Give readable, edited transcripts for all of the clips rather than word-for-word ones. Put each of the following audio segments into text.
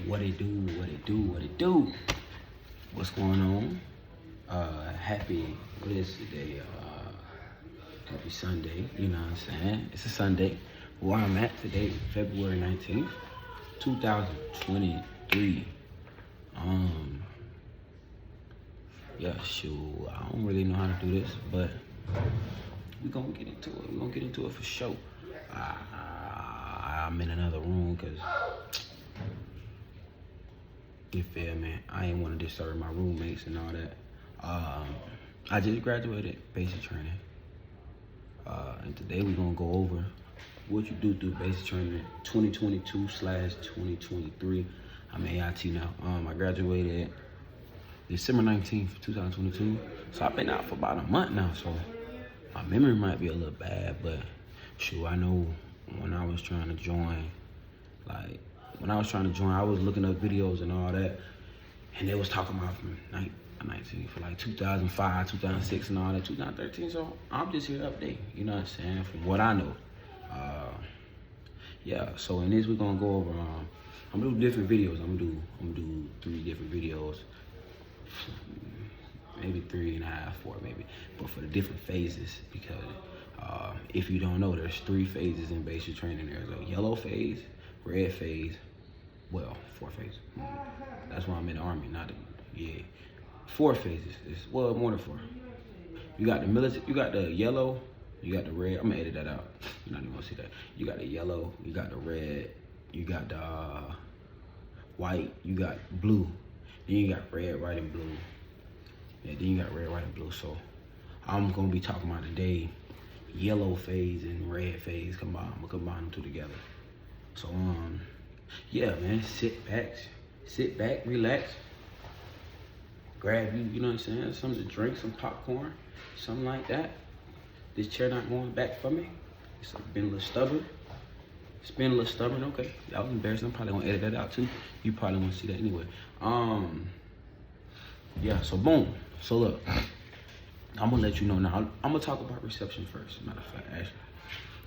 What it do, what it do, what it do. What's going on? Happy, what is today? Happy Sunday, you know what I'm saying? It's a Sunday. Where I'm at today, February 19th, 2023. Yeah, shoot, I don't really know how to do this, but we're gonna get into it. We're gonna get into it for sure. I'm in another room because, you feel me? I ain't want to disturb my roommates and all that. I just graduated basic training. And today we're gonna go over what you do through basic training 2022/2023. I'm AIT now. I graduated December 19th, 2022. So I've been out for about a month now, so my memory might be a little bad, but shoot, I know when I was trying to join, I was looking up videos and all that, and they was talking about from 19 for like 2005, 2006 and all that, 2013, so I'm just here to update, you know what I'm saying, from what I know. Yeah, so in this we're gonna go over, I'm gonna do different videos. I'm gonna do 3 different videos, maybe 3.5, 4 maybe, but for the different phases, because if you don't know, there's 3 phases in basic training. There's a yellow phase, red phase, 4 phases. That's why I'm in the Army, 4 phases. It's, more than 4. You got the military, you got the yellow, you got the red. I'm gonna edit that out. You're not even gonna see that. You got the yellow, you got the red, you got the white, you got blue. Then you got red, white, and blue. Yeah, then you got red, white, and blue. So I'm gonna be talking about today yellow phase and red phase combined. I'm gonna combine them 2 together. So yeah, man, sit back, relax, grab you know what I'm saying, something to drink, some popcorn, something like that. This chair not going back for me. It's been a little stubborn. It's been a little stubborn, okay. That was embarrassing. I'm probably gonna edit that out too. You probably won't see that anyway. Yeah, so boom. So look, I'm gonna let you know now. I'm gonna talk about reception first, matter of fact, actually.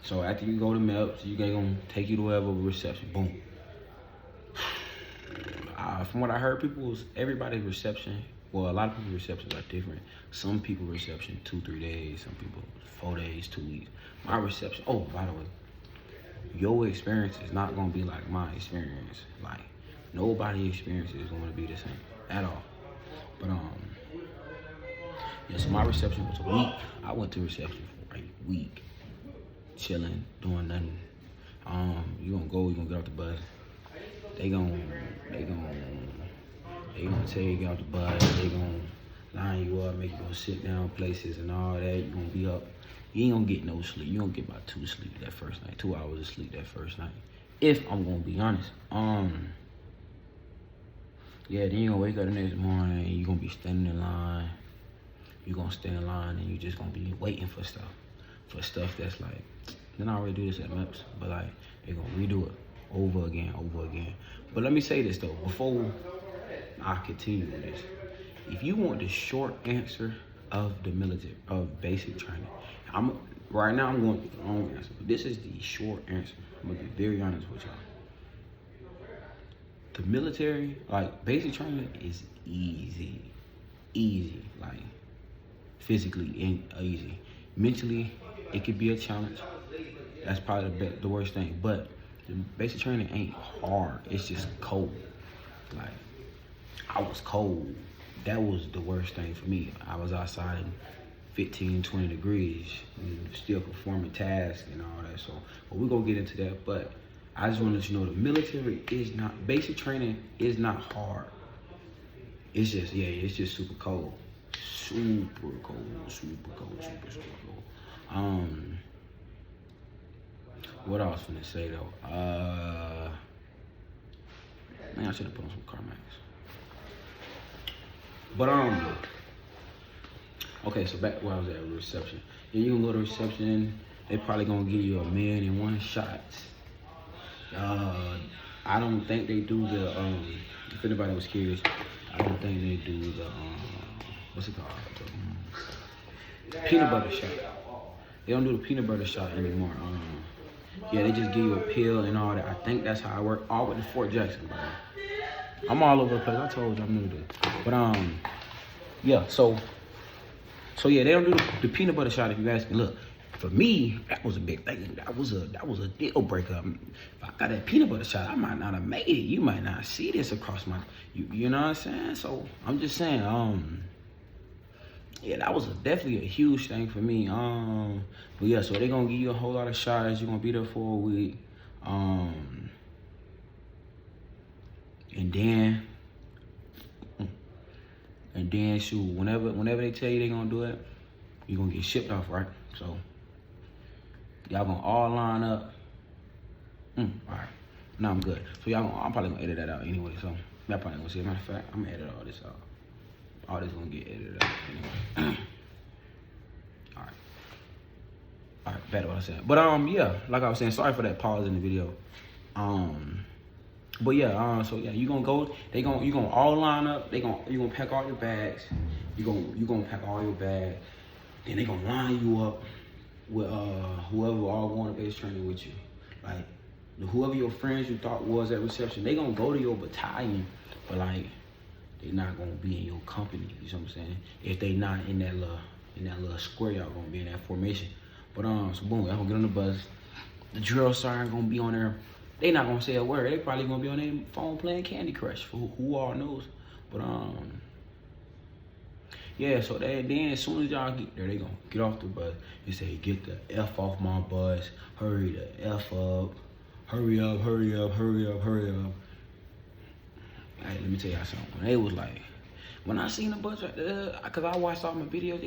So after you go to MEPS, you gonna take you to wherever reception, boom. From what I heard, everybody's reception, well, a lot of people's receptions are different. Some people reception 2-3 days, some people 4 days, 2 weeks. My reception, oh, by the way, your experience is not gonna be like my experience. Like, nobody's experience is gonna be the same at all. But yeah, so my reception was a week. I went to reception for a week, chilling, doing nothing. You gonna get off the bus. They gonna tell you to get off the bus. They gonna line you up, make you go sit down places and all that. You gonna be up. You ain't gonna get no sleep. You gonna get about 2 sleep that first night, 2 hours of sleep that first night. If I'm gonna be honest. Yeah, then you gonna wake up the next morning and you gonna be standing in line. You gonna stand in line and you just gonna be waiting for stuff. That's like, then I already do this at MEPS, but like, they gonna redo it over again. But let me say this though, before I continue with this. If you want the short answer of the military, of basic training, right now I'm going through the long answer, but this is the short answer. I'm gonna be very honest with y'all. The military, like basic training is easy, like physically easy. Mentally, it could be a challenge. That's probably the worst thing, but the basic training ain't hard. It's just cold. Like, I was cold. That was the worst thing for me. I was outside in 15, 20 degrees and still performing tasks and all that. So, but we're gonna get into that. But I just want to let you know the military is not, basic training is not hard. It's just, it's just super cold. Super cold. What I was finna say though, man, I should have put on some Carmax. But okay, so back where I was at reception. Then you can go to reception. They probably gonna give you 1,000,001 shots. I don't think they do the if anybody was curious, I don't think they do the what's it called? The peanut butter shot. They don't do the peanut butter shot anymore. Yeah, they just give you a pill and all that. I think that's how it works. All with the Fort Jackson, bro. I'm all over the place. I told you I'm new to this. But yeah. So yeah, they don't do the peanut butter shot. If you ask me, look, for me, that was a big thing. That was a deal breaker. If I got that peanut butter shot, I might not have made it. You might not see this across my, you know what I'm saying? So I'm just saying, yeah, that was definitely a huge thing for me. But yeah, so they're gonna give you a whole lot of shots. You're gonna be there for a week. And then shoot, whenever they tell you they're gonna do it, you're gonna get shipped off, right? So y'all gonna all line up. All right. Now I'm good. So I'm probably gonna edit that out anyway. So y'all probably gonna see. Matter of fact, I'm gonna edit all this out. All this gonna get edited out anyway. All right, better what I said. But yeah, like I was saying, sorry for that pause in the video. But yeah, so yeah, you gonna all line up. You gonna pack all your bags. You gonna pack all your bags. Then they gonna line you up with whoever all going to base training with you. Like whoever your friends you thought was at reception, they gonna go to your battalion, but like they not gonna be in your company. You know what I'm saying? If they not in that little square, y'all gonna be in that formation. But so boom, y'all gonna get on the bus. The drill sergeant gonna be on there. They not gonna say a word. They probably gonna be on their phone playing Candy Crush. For who all knows. But yeah. So then as soon as y'all get there, they gonna get off the bus. They say, "Get the F off my bus. Hurry the F up. Hurry up. Hurry up. Hurry up. Hurry up." Hey, let me tell y'all something. They was like, when I seen the bus right there, cause I watched all my videos,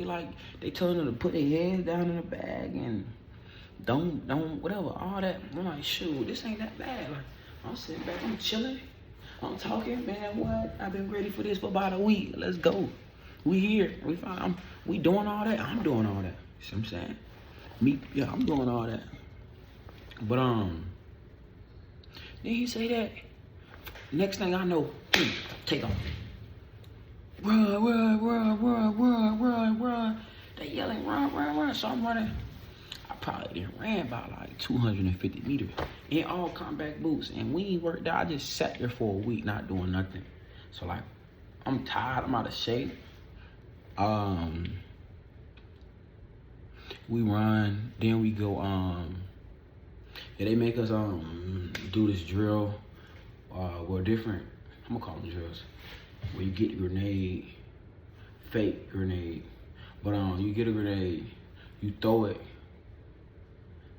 they telling them to put their heads down in the bag and don't whatever, all that. I'm like, shoot, this ain't that bad. Like, I'm sitting back, I'm chilling, I'm talking, man, what? I've been ready for this for about a week. Let's go. We here. We fine. We doing all that. I'm doing all that. You see what I'm saying? Yeah, I'm doing all that. But then he say that. Next thing I know, take off. Run, run, run, run, run, run, run. They yelling, run, run, run. So I'm running. I probably didn't ran about like 250 meters in all combat boots. And we ain't worked out. I just sat there for a week not doing nothing. So like, I'm tired. I'm out of shape. We run. Then we go, yeah, they make us do this drill. Well, different, I'm gonna call them drills, where you get the grenade, fake grenade, but you get a grenade, you throw it,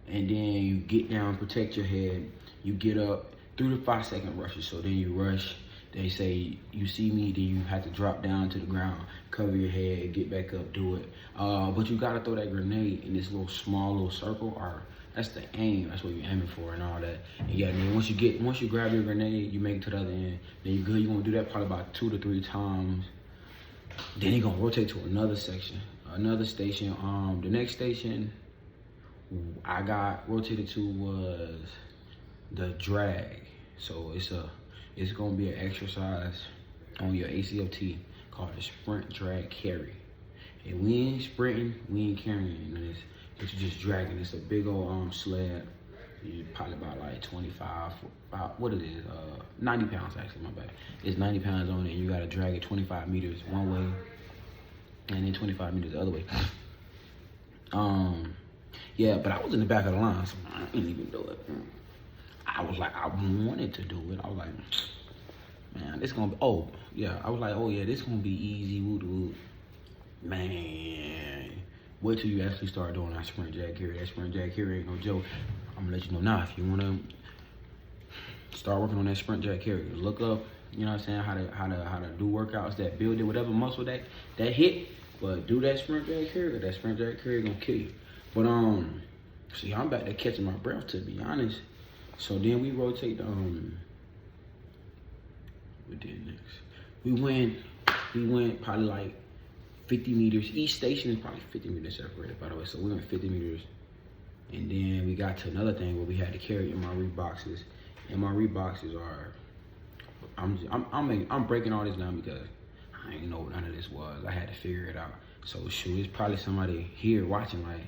and then you get down, protect your head, you get up, 3 to 5 second rushes, so then you rush, they say, you see me, then you have to drop down to the ground, cover your head, get back up, do it, but you gotta throw that grenade in this small little circle, or that's the aim. That's what you're aiming for and all that. And yeah, then once you grab your grenade, you make it to the other end. Then you're good. You're gonna do that probably about 2 to 3 times. Then you're gonna rotate to another section, another station. The next station I got rotated to was the drag. So it's gonna be an exercise on your ACFT called the sprint drag carry. And we ain't sprinting, we ain't carrying this. But you're just dragging. It's a big old sled. You probably about like 25, what it is, 90 pounds actually, my bad. It's 90 pounds on it, and you gotta drag it 25 meters one way, and then 25 meters the other way. Yeah, but I was in the back of the line, so I didn't even do it. I was like, I wanted to do it. I was like, man, this gonna be, oh, yeah. I was like, oh yeah, this gonna be easy, woo-doo. Man. Wait till you actually start doing that sprint jack carry. That sprint jack carry ain't no joke. I'm gonna let you know now. If you wanna start working on that sprint jack carry, look up, you know what I'm saying, how to do workouts that build it, whatever muscle that hit. But do that sprint jack carry. That sprint jack carry gonna kill you. But see, I'm back there catching my breath, to be honest. So then we rotate. We did next. We went probably like 50 meters. Each station is probably 50 meters separated, by the way. So we went 50 meters. And then we got to another thing where we had to carry MRE boxes. MRE boxes are, I'm breaking all this down because I didn't know what none of this was. I had to figure it out. So shoot, it's probably somebody here watching like,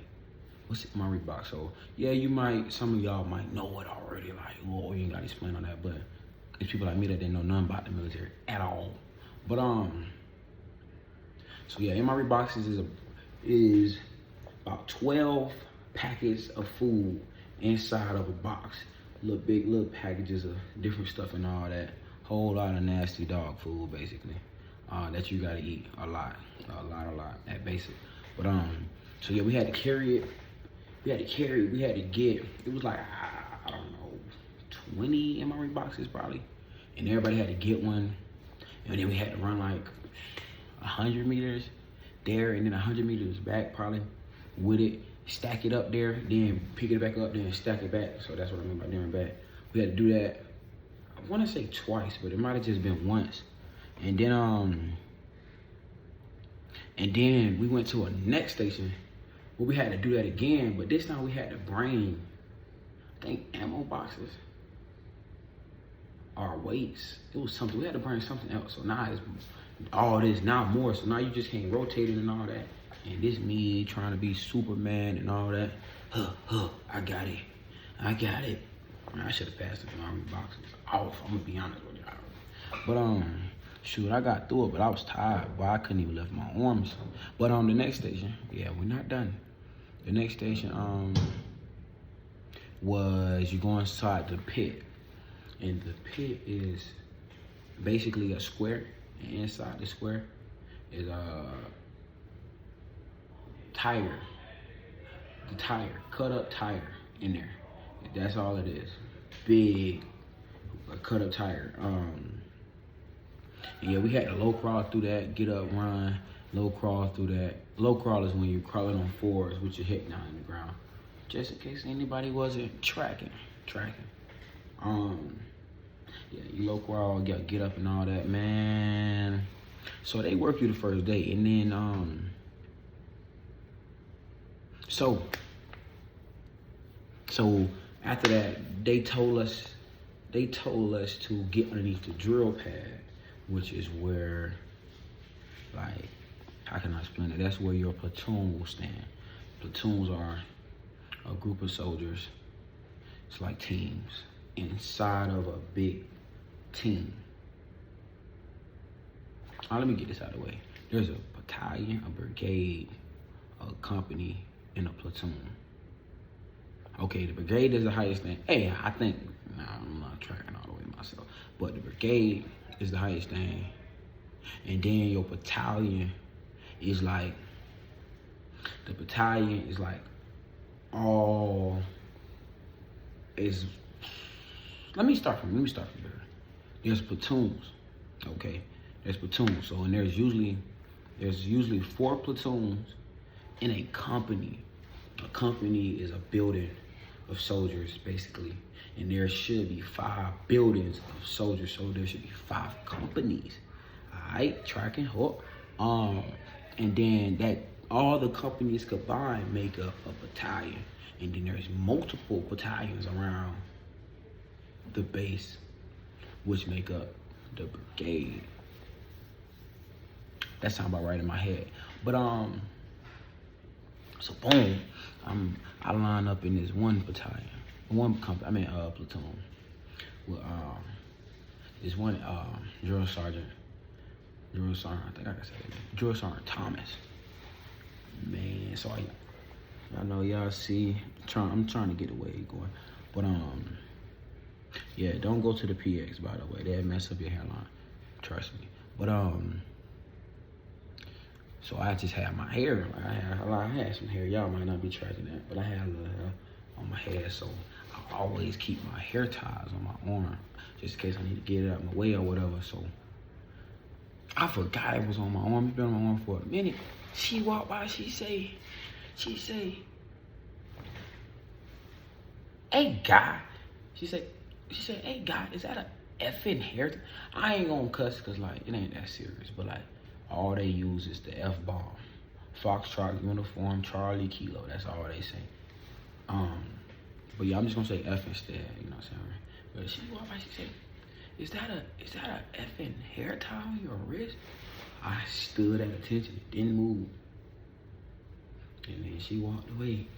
what's MRE box? So yeah, some of y'all might know it already. Like, oh, you ain't gotta explain on that, but There's people like me that didn't know nothing about the military at all. But so yeah, in my boxes is about 12 packets of food inside of a box. Little packages of different stuff and all that. Whole lot of nasty dog food, basically, that you gotta eat a lot at basic. But so yeah, we had to carry it. We had to get. It was like I don't know, 20 MRE boxes probably, and everybody had to get one. And then we had to run like 100 meters there, and then 100 meters back probably with it. Stack it up there, then pick it back up, then stack it back. So that's what I mean by there and back. We had to do that, I want to say twice, but it might have just been once. And then we went to a next station where we had to do that again, but this time we had to bring, I think, ammo boxes or weights. It was something, we had to bring something else. So now it's all this, now more. So now you just can't rotate it and all that. And this me trying to be Superman and all that. I got it. Man, I should have passed the army boxes off. I'm gonna be honest with y'all. But shoot, I got through it, but I was tired. Boy, I couldn't even lift my arms. But on the next station, yeah, we're not done. The next station was you go inside the pit, and the pit is basically a square, and inside the square is tire, cut up tire in there. That's all it is. Big, a cut up tire. Yeah, we had to low crawl through that, get up, run, low crawl through that. Low crawl is when you're crawling on fours with your hip down in the ground. Just in case anybody wasn't tracking. Yeah, you low crawl, get up and all that, man. So they work you the first day, and then So after that, they told us to get underneath the drill pad, which is where, like, how can I explain it? That's where your platoon will stand. Platoons are a group of soldiers. It's like teams inside of a big team. Let me get this out of the way. There's a battalion, a brigade, a company, and a platoon. Okay, the brigade is the highest thing. Hey, I think, I'm not tracking all the way myself, but the brigade is the highest thing. And then your battalion is like, let me start from there. There's platoons, okay? There's platoons, so, and there's usually 4 platoons in a company. A company is a building of soldiers, basically, and there should be 5 buildings of soldiers, so there should be 5 companies. All right, tracking, and then that all the companies combined make up a battalion, and then there's multiple battalions around the base, which make up the brigade. That sounds about right in my head, but so boom, I line up in this one battalion, platoon with this one drill sergeant, I think I can say it, drill sergeant Thomas. Man, so I know y'all see, I'm trying to get away going, but yeah, don't go to the PX, by the way, they'll mess up your hairline, trust me. But so I just had my hair, I had some hair, y'all might not be tracking that, but I had a little hair on my head, so I always keep my hair ties on my arm, just in case I need to get it out of my way or whatever. So I forgot it was on my arm. It's been on my arm for a minute. She walked by, she say, hey guy, she said, hey guy, is that a effing hair? I ain't gonna cuss, cause like, it ain't that serious, but like, all they use is the F-bomb. Foxtrot, uniform, Charlie, Kilo, that's all they say. But yeah, I'm just gonna say F instead, you know what I'm saying? But she walked by, she said, is that a effing hair tie on your wrist? I stood at attention, didn't move. And then she walked away.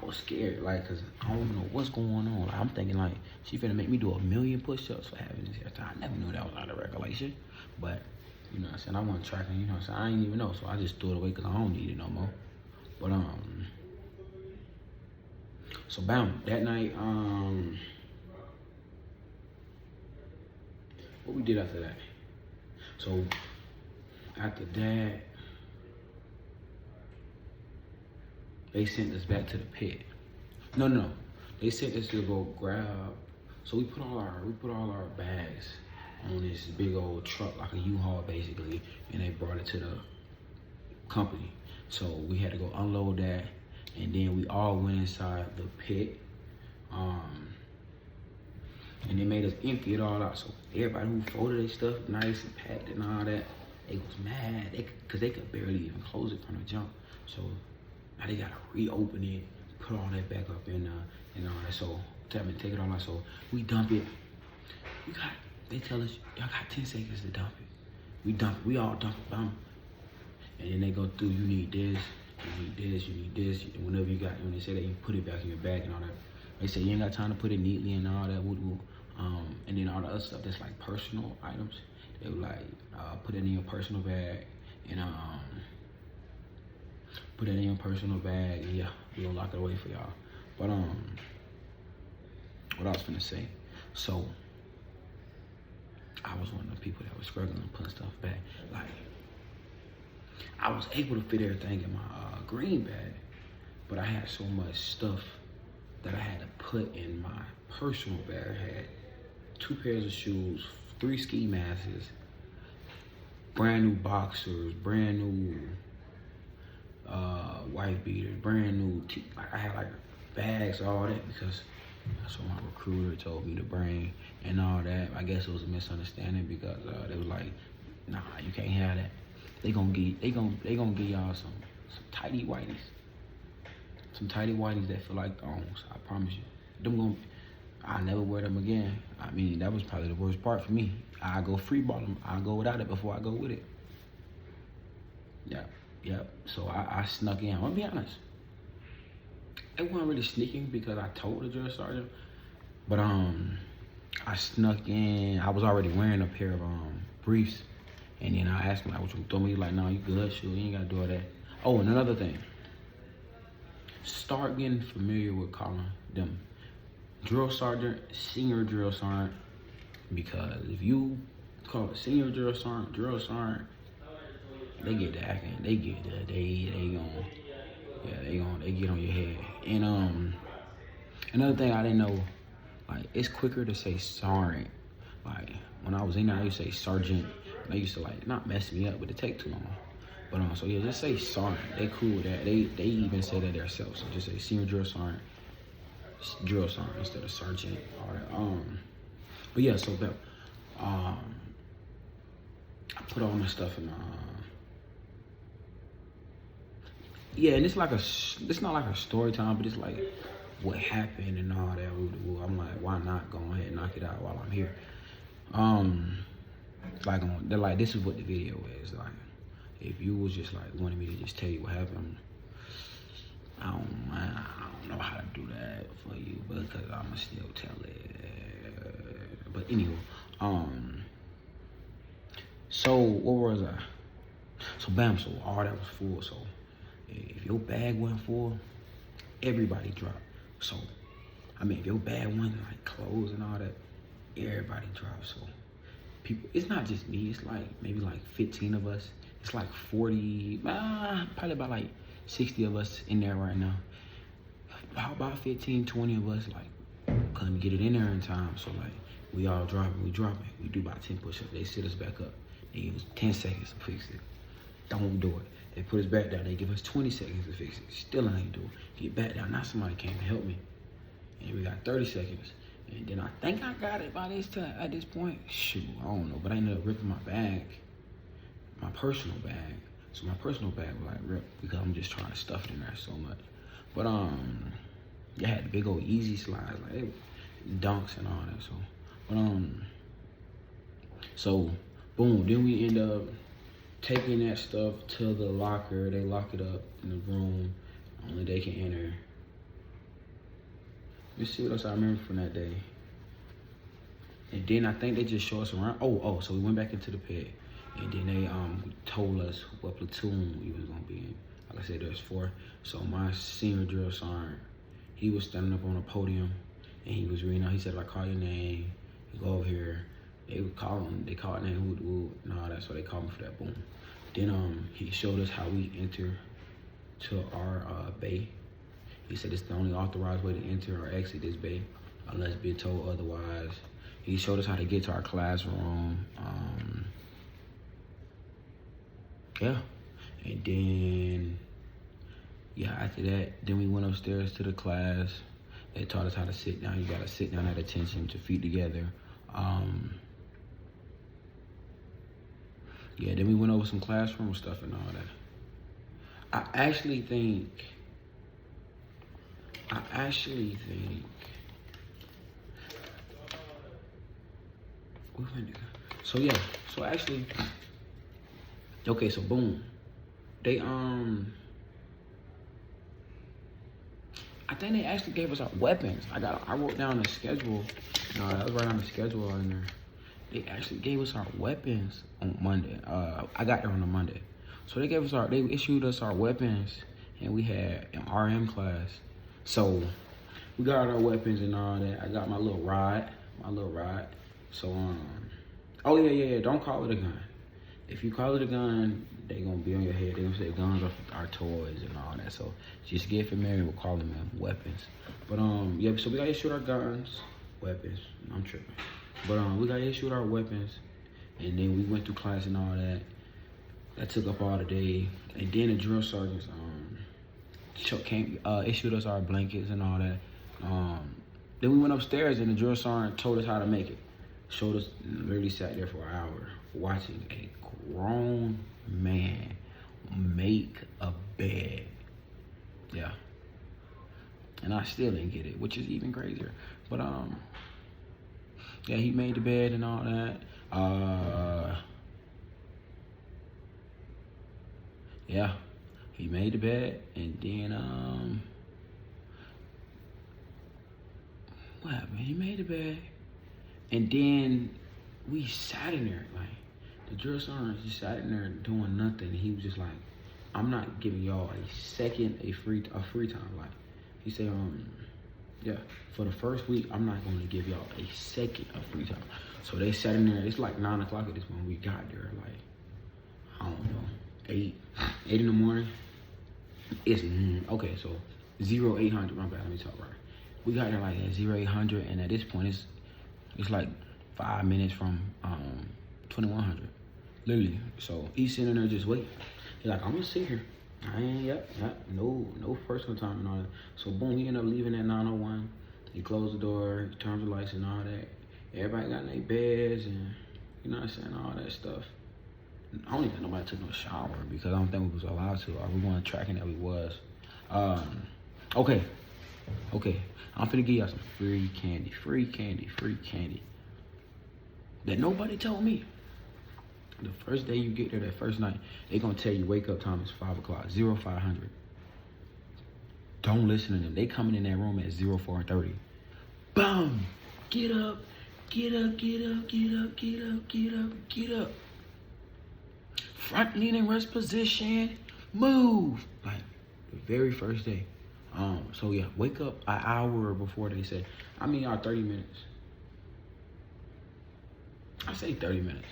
I was scared, like, cause I don't know what's going on. Like, I'm thinking like she finna make me do 1,000,000 push-ups for having this hairstyle. I never knew that was out of regulation, but you know what I'm saying, I wasn't tracking. You know what I'm saying, I didn't even know, so I just threw it away cause I don't need it no more. But so bam, that night, what we did after that? So after that, they sent us back to the pit. No. They sent us to go grab. So we put all our bags on this big old truck, like a U-Haul basically, and they brought it to the company. So we had to go unload that, and then we all went inside the pit. And they made us empty it all out. So everybody who folded their stuff nice and packed and all that, they was mad, cause they could barely even close it from the jump. So now they gotta reopen it, put all that back up in and all that. So tell me, take it all out. So we dump it. They tell us, y'all got 10 seconds to dump it. We dump it, we all dump it, bam. And then they go through, you need this, you need this, you need this. And whenever you got, when they say that, you put it back in your bag and all that. They say you ain't got time to put it neatly and all that, and then all the other stuff that's like personal items, they would like put it in your personal bag and put it in your personal bag, and yeah, we gonna lock it away for y'all. But what I was finna say, so I was one of the people that was struggling to put stuff back. Like, I was able to fit everything in my green bag, but I had so much stuff that I had to put in my personal bag. I had 2 pairs of shoes, 3 ski masks, brand new boxers, brand new white beaters, brand new like I had like bags, all that, because that's what my recruiter told me to bring and all that. I guess it was a misunderstanding because they was like, nah, you can't have that. They gonna give y'all some tighty whities. Some tighty whities that feel like thongs, I promise you. I'll never wear them again. I mean, that was probably the worst part for me. I go free ball them. I go without it before I go with it. Yep. So I snuck in. I'm gonna be honest. It wasn't really sneaking because I told the drill sergeant, but I snuck in. I was already wearing a pair of briefs, and then I asked him like, "What you throw me?" He's like, "No, you good, shoot. You ain't gotta do all that." Oh, and another thing. Start getting familiar with calling them drill sergeant, senior drill sergeant, because if you call it senior drill sergeant, they get the acting, they get they get on your head. And another thing I didn't know, like, it's quicker to say sergeant. Like, when I was in there, I used to say sergeant. They used to like not mess me up, but it take too long. But so yeah, just say sergeant. They cool with that. They even say that themselves. So just say senior drill sergeant instead of sergeant. All that. But yeah, so I put all my stuff in. Yeah, and it's not like a story time, but it's like what happened and all that. I'm like, why not go ahead and knock it out while I'm here? They're like, this is what the video is like. If you was just like wanting me to just tell you what happened, I don't know how to do that for you, because I'ma still tell it. But anyway, so what was I? So bam, so all that was full. So if your bag wasn't full, everybody dropped. So I mean, if your bag wasn't like clothes and all that, everybody dropped. So people, it's not just me. It's like maybe like 15 of us. It's like 40, probably about like 60 of us in there right now. About 15, 20 of us like couldn't get it in there in time. So like we all dropping. We do about 10 push-ups. They sit us back up. They give us 10 seconds to fix it. Don't do it. They put us back down. They give us 20 seconds to fix it. Still ain't do it. Get back down. Now somebody came to help me. And we got 30 seconds. And then I think I got it by this time. At this point, shoot, I don't know. But I ended up ripping my bag. My personal bag. So my personal bag was like ripped because I'm just trying to stuff it in there so much. But they had the big old easy slides, like they dunks and all that. So, but so boom. Then we end up taking that stuff to the locker. They lock it up in the room. Only they can enter. Let's see what else I remember from that day. And then I think they just showed us around. So we went back into the pit. And then they told us what platoon we was gonna be in. Like I said, there's 4. So my senior drill sergeant, he was standing up on a podium and he was reading out. He said, if I call your name, you go over here. They would call him, they called name Hood Wood and all that, so they called me for that. Boom. Then he showed us how we enter to our bay. He said it's the only authorized way to enter or exit this bay unless being told otherwise. He showed us how to get to our classroom. Yeah. And then, yeah, after that, then we went upstairs to the class. They taught us how to sit down. You gotta sit down at attention, with your feet together. Yeah, then we went over some classroom stuff and all that. I actually think, so yeah, so actually, okay, so boom. They, I think they actually gave us our weapons. I wrote down the schedule. No, that was right on the schedule in there. They actually gave us our weapons on Monday. I got there on a Monday. So they issued us our weapons and we had an RM class. So we got our weapons and all that. I got my little rod. So, oh yeah, don't call it a gun. If you call it a gun, they gonna be on your head. They gonna say guns are toys and all that. So just get familiar with calling them weapons. But yeah, so we got issued our guns, weapons. I'm tripping. But we got issued our weapons, and then we went through class and all that. That took up all the day. And then the drill sergeants issued us our blankets and all that. Then we went upstairs and the drill sergeant told us how to make it. Showed us, literally sat there for an hour watching a grown man make a bed. Yeah. And I still didn't get it, which is even crazier. But yeah, he made the bed and all that. Yeah, he made the bed, and then what happened? He made the bed, and then we sat in there, like the drill sergeant just sat in there doing nothing. He was just like, I'm not giving y'all a second of free time. Like he said, yeah, for the first week, I'm not going to give y'all a second of free time. So they sat in there. It's like 9 o'clock at this point. We got there like, I don't know, 8 in the morning. It's okay. So 0800. My bad. Let me talk right. We got there like at 0800, and at this point, it's like 5 minutes from 2100, literally. So he's sitting there just waiting. He's like, I'm gonna sit here. I ain't no personal time and all that. So boom, he ended up leaving at 9:01. He closed the door, he turned the lights and all that. Everybody got in their beds and you know what I'm saying, all that stuff. I don't even think nobody took no shower because I don't think we was allowed to, or we weren't tracking that we was. Okay. I'm finna give y'all some free candy that nobody told me. The first day you get there, that first night, they gonna tell you wake up time is 5 o'clock, 0500. Don't listen to them. They coming in that room at 0430. Boom! Get up. Front leaning rest position, move. Like the very first day. So yeah, wake up an hour before they say. I mean, 30 minutes. I say 30 minutes.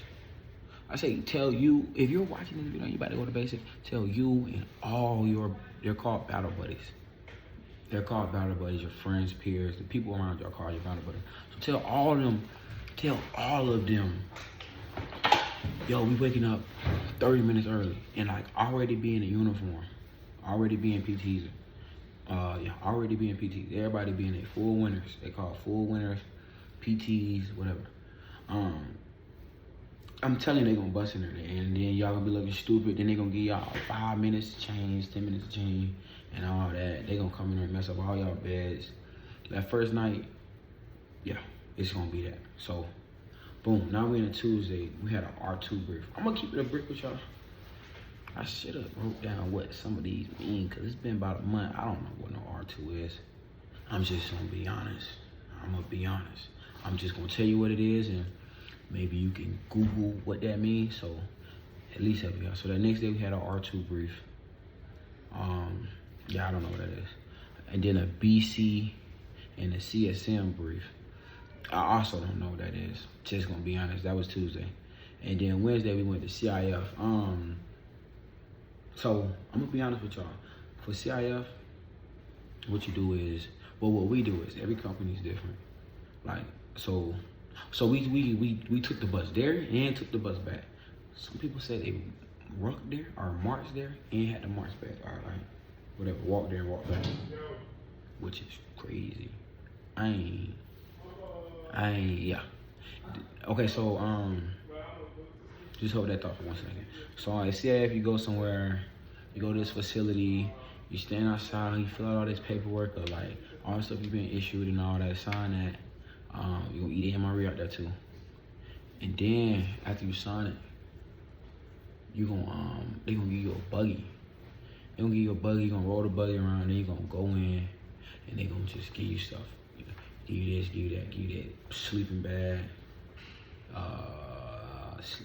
I say tell you, if you're watching this video and you about to go to basic, tell you and all they're called battle buddies. They're called battle buddies, your friends, peers, the people around you are called your battle buddies. So tell all of them, yo, we waking up 30 minutes early and like already be in a uniform, already being PTs. Yeah, already being PTs. Everybody being a full winners. They call full winners, PTs, whatever. I'm telling you, they gonna bust in there, and then y'all gonna be looking stupid. Then they gonna give y'all 5 minutes to change, 10 minutes to change, and all that. They gonna come in there and mess up all y'all beds. That first night, yeah, it's gonna be that. So, boom. Now we in a Tuesday. We had an R2 brief. I'm gonna keep it a brief with y'all. I should have wrote down what some of these mean, cause it's been about a month. I don't know what no R2 is. I'm just gonna be honest. I'm gonna be honest. I'm just gonna tell you what it is, and maybe you can Google what that means. So at least help you out. So that next day we had our R2 brief. Yeah, I don't know what that is. And then a BC and a CSM brief. I also don't know what that is. Just gonna be honest. That was Tuesday. And then Wednesday we went to CIF. So I'm gonna be honest with y'all. For CIF, what you do is, well, what we do is every company is different. Like, so we took the bus there and took the bus back. Some people said they walked there or marched there and had to march back. Or like, whatever, walk there and walk back, which is crazy. Yeah. Okay, so just hold that thought for 1 second. So I say if you go somewhere, you go to this facility, you stand outside, you fill out all this paperwork of like all the stuff you've been issued and all that, sign that. You're gonna eat MRE out there too. And then after you sign it, they gonna give you a buggy. They gonna give you a buggy, you're gonna roll the buggy around, and then you're gonna go in and they gonna just give you stuff. Give you this, give you that, give you that sleeping bag,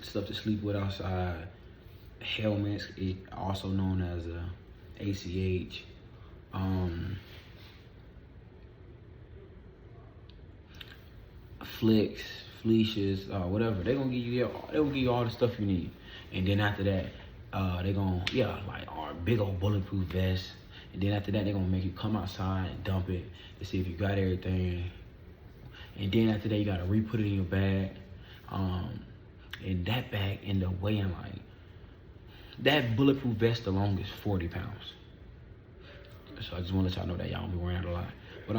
stuff to sleep with outside, helmets, also known as a ACH, flicks, fleeces, whatever. They gonna give you all the stuff you need. And then after that, they gonna like our big old bulletproof vest. And then after that, they gonna make you come outside and dump it to see if you got everything. And then after that, you gotta re-put it in your bag. And that bag ended up weighing like, that bulletproof vest alone is 40 pounds. So I just want to let y'all know that y'all don't be wearing it a lot. But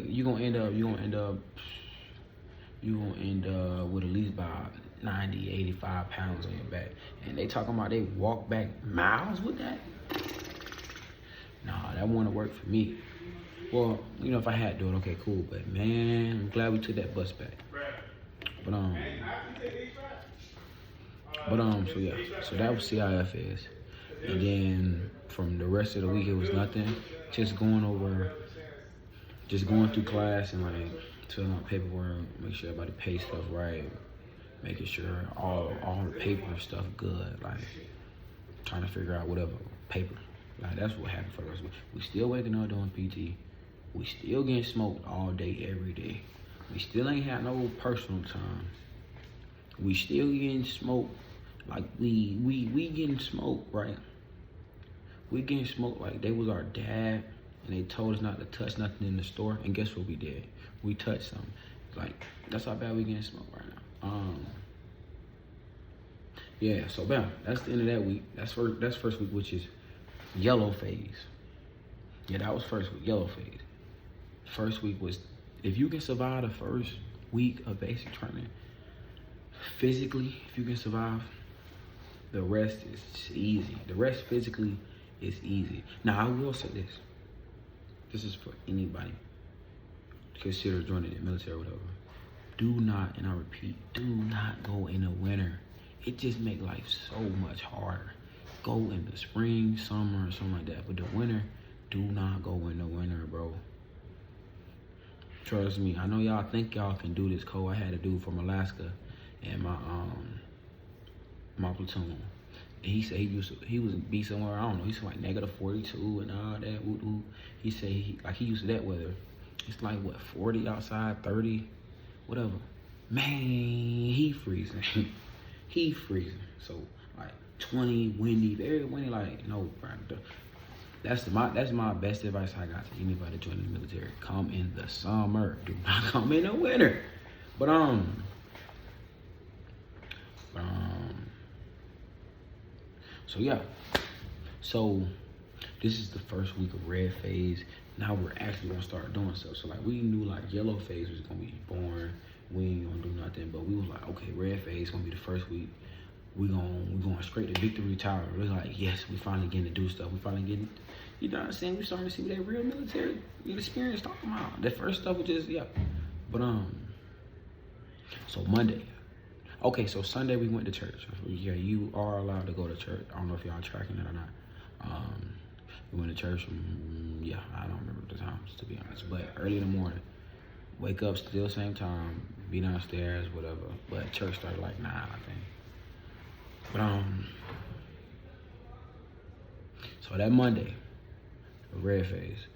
you gonna end up with at least about 90, 85 pounds on your back. And they talking about they walk back miles with that? Nah, that wouldn't work for me. Well, you know, if I had to do it, okay, cool. But man, I'm glad we took that bus back. So yeah, so that was CIFS. And then from the rest of the week, it was nothing. Just going through class and like filling out paperwork, make sure everybody pays stuff right, making sure all the paper stuff good, like trying to figure out whatever paper. Like that's what happened for us. We still waking up doing PT. We still getting smoked all day, every day. We still ain't had no personal time. We still getting smoked. Like we getting smoked, right? We getting smoked like they was our dad and they told us not to touch nothing in the store. And guess what we did? We touched something. Like, that's how bad we getting smoked right now. Yeah, so bam, that's the end of that week. That's first week, which is yellow phase. Yeah, that was first week, yellow phase. First week was, if you can survive the first week of basic training, physically, if you can survive, the rest is easy. The rest physically is easy. Now, I will say this. This is for anybody consider joining the military or whatever. Do not, and I repeat, do not go in the winter. It just make life so much harder. Go in the spring, summer, or something like that. But the winter, do not go in the winter, bro. Trust me, I know y'all think y'all can do this code I had to do from Alaska and my platoon. And he said he was be somewhere, I don't know, he's like -42 and all that. He said he used to that weather. It's like what, 40 outside, 30, whatever. Man, he freezing. He freezing. So like 20, windy, very windy. Like no, bro. That's my best advice I got to anybody joining the military. Come in the summer. Do not come in the winter. But so yeah. So this is the first week of red phase. Now we're actually gonna start doing stuff. So like we knew like yellow phase was gonna be boring. We ain't gonna do nothing. But we was like, okay, red phase gonna be the first week. We going straight to Victory Tower. We're like, yes, we finally getting to do stuff. We finally getting, you know what I'm saying? We starting to see what that real military experience talking about. That first stuff was just, yeah. But so Monday. Okay, so Sunday we went to church. Yeah, you are allowed to go to church. I don't know if y'all tracking it or not. We went to church. Yeah, I don't remember the times, to be honest. But early in the morning, wake up still same time, be downstairs, whatever. But church started like 9, I think. But so that Monday, red phase,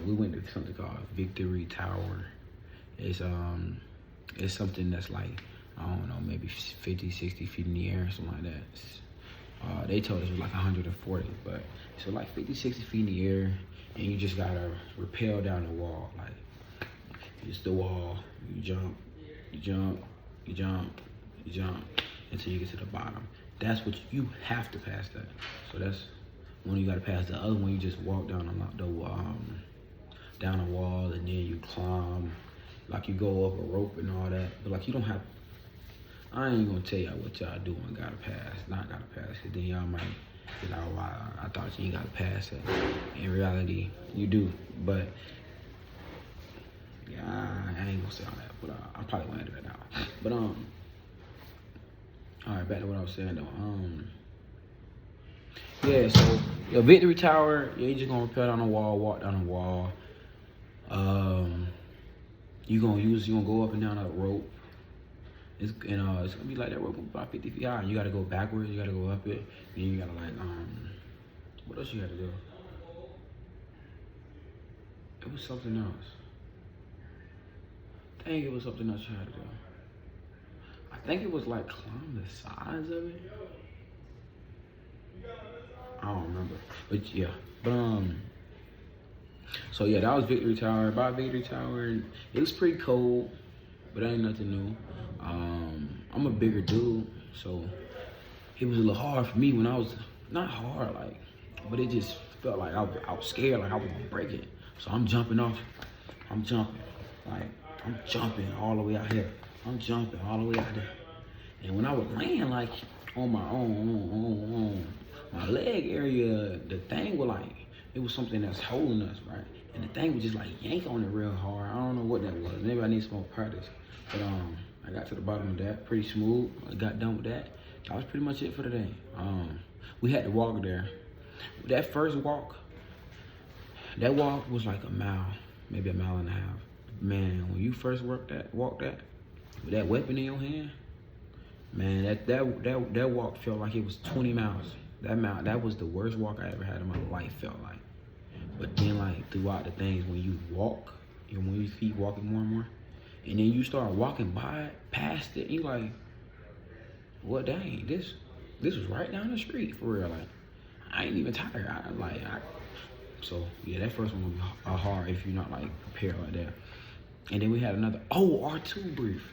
we went to something called Victory Tower. It's something that's like, I don't know, maybe 50, 60 feet in the air, something like that. They told us it was like 140, but it's like 50, 60 feet in the air, and you just gotta rappel down the wall. Like, it's the wall, you jump, you jump, you jump, you jump, until you get to the bottom. That's what you have to pass that. So that's one you gotta pass. The other one, you just walk down down a wall, and then you climb, like you go up a rope and all that. But like, you don't have, I ain't gonna tell y'all what y'all doing gotta pass, not gotta pass, cause then y'all might get out, I thought you ain't gotta pass it. In reality, you do. But yeah, I ain't gonna say all that, but I probably won't edit it out. But all right, back to what I was saying though. Yeah, so your Victory Tower, yeah, you just gonna rappel down the wall, walk down the wall. You gonna go up and down that rope. It's gonna be like that rope about 50 feet high. You gotta go backwards, you gotta go up it, then you gotta like what else you gotta do? It was something else. I think it was something else you had to do. I think it was like climb the sides of it. I don't remember, but yeah. But so yeah, that was Victory Tower. By Victory Tower, it was pretty cold, but ain't nothing new. I'm a bigger dude, so it was a little hard for me when I was, not hard like, but it just felt like I was scared, like I was gonna break it. So I'm jumping off. I'm jumping all the way out here. I'm jumping all the way out there. And when I would land, like on my own, my leg area, the thing was like, it was something that's holding us, right? And the thing was just like yank on it real hard. I don't know what that was. Maybe I need some more practice. But I got to the bottom of that, pretty smooth. I got done with that. That was pretty much it for the day. We had to walk there. That first walk, that walk was like a mile, maybe a mile and a half. Man, when you first walk that, with that weapon in your hand, man, that walk felt like it was 20 miles. That was the worst walk I ever had in my life, felt like. But then like throughout the things, when you walk, and when your feet walking more and more, and then you start walking by it, past it, and you like, well, dang, this was right down the street for real. Like, I ain't even tired. So yeah, that first one will be hard if you're not like prepared like that. And then we had another, R2 brief.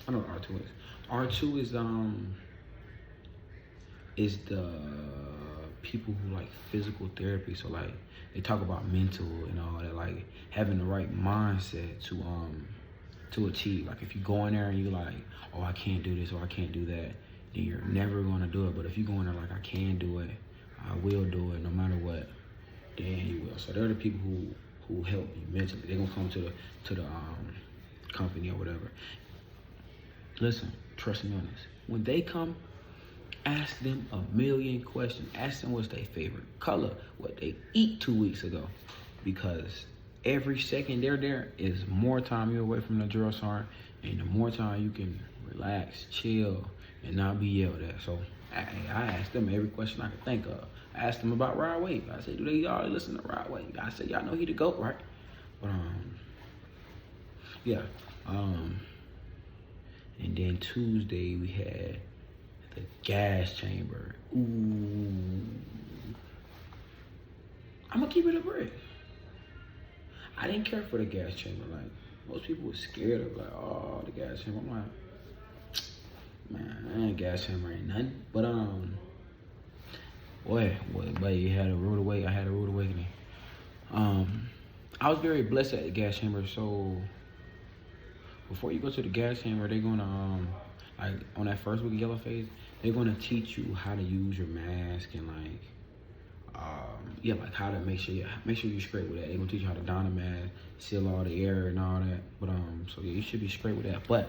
I know what R2 is. R2 is the people who like physical therapy. So like, they talk about mental and all that, like having the right mindset to achieve. Like if you go in there and you like, oh, I can't do this or I can't do that, then you're never gonna do it. But if you go in there like, I can do it, I will do it no matter what, then you will. So they're the people who help you mentally. They're gonna come to the company or whatever. Listen, trust me on this. When they come, ask them a million questions. Ask them what's their favorite color, what they eat 2 weeks ago. Because every second they're there is more time you're away from the drill sergeant, and the more time you can relax, chill, and not be yelled at. So I asked them every question I could think of. I asked them about Rod Wave. I said, do they already listen to Rod Wave? I said, y'all know he the GOAT, right? But yeah. And then Tuesday we had the gas chamber. Ooh. I'm gonna keep it a brick. I didn't care for the gas chamber. Like, most people were scared of like, oh, the gas chamber. I'm like, man, gas chamber ain't nothing. But but you had a rude awakening. I had a rude awakening. I was very blessed at the gas chamber. So before you go to the gas chamber, they're gonna like on that first week of yellow phase, they're gonna teach you how to use your mask and like like how to make sure you're straight with that. They're gonna teach you how to don a mask, seal all the air and all that. But so yeah, you should be straight with that. But